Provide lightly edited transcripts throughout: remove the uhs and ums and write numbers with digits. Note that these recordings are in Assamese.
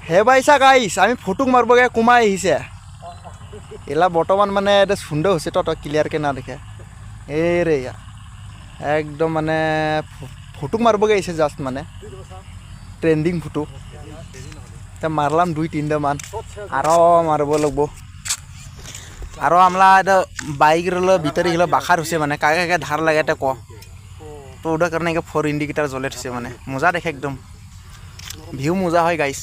হে পাইছা গাইছ আমি ফটোক মারবগে কুমাই আহিছে এলা বর্তমান মানে এটা সুন্দর হচ্ছে তো ক্লিয়ারকে না দেখে এ রে একদম মানে ফটোক মারবগে আহিছে জাস্ট মানে ট্রেন্ডিং ফটো তা মারলাম 2-3টা মান আরো মারব লাগবো আরো আমরা এটা বাইক রলো ভিতরে গেলে বাখার হচ্ছে মানে কাকে কাকে ধার লাগে এটা ক তো ওটার কারণে ফোর ইন্ডিকেটার জ্বলে থৈছে মানে মজা দেখে একদম ভিউ মজা হয় গাইছ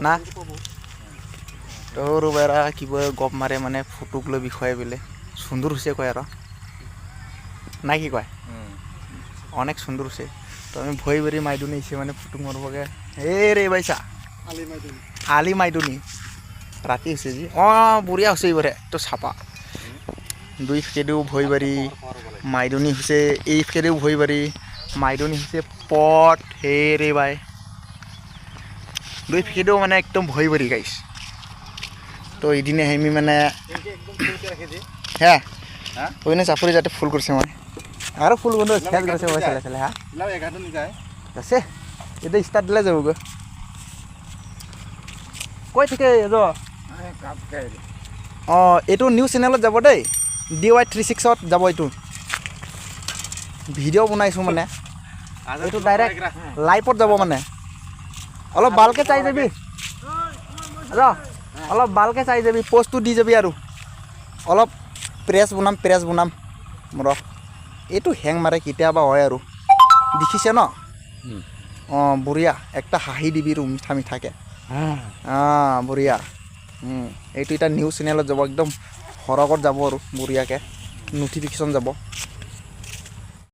না তো রোবেরা কিবা গপ মারে মানে ফটোগুলো বিষয়ে বলে সুন্দর হচ্ছে কয় আর না কি কয় অনেক সুন্দর হচ্ছে তো আমি ভয় বেরি মাইদুনি এসে মানে ফটো মারবগে এ রে বাইসা আলি মাইদুনি রাতি হচ্ছে জি বঢ়িয়া হৈছে এইবাৰে তো চাপা দুই ফেকেদিও ভৈবাৰী মাইদুনি হৈছে এই ফেকেদিও ভৈবাৰী মাইদুনি হৈছে পট হে ৰে বাই দুই ফেকেদিও মানে একদম ভৈবাৰী গাইছ তো এইদিনে আমি মানে হ্যাঁ ওইনে চাপৰি যাতে ফুল কৰিছে মই আৰু ফুল বন্ধু খেল কৰিছে মই চালে চালে হা আছে এতিয়া ষ্টাৰ্ট দিলে যাবগৈ কৈ থাকে এইটো নিউজ চেনেলত যাব দেই DY36ত যাব এইটো ভিডিঅ' বনাইছোঁ মানে এইটো ডাইৰেক্ট লাইভত যাব মানে অলপ ভালকৈ চাই যাবি অলপ ভালকৈ চাই যাবি পষ্টটো দি যাবি আৰু অলপ প্ৰেছ বনাম ৰ এইটো হেং মাৰে কেতিয়াবা হয় আৰু দেখিছে ন বঢ়িয়া একটা হাঁহি দিবি আৰু মিঠা মিঠাকৈ বঢ়িয়া এইটো এটা নিউজ চেনেলত যাব একদম সৰগত যাব আৰু বঢ়িয়াকৈ নটিফিকেশ্যন যাব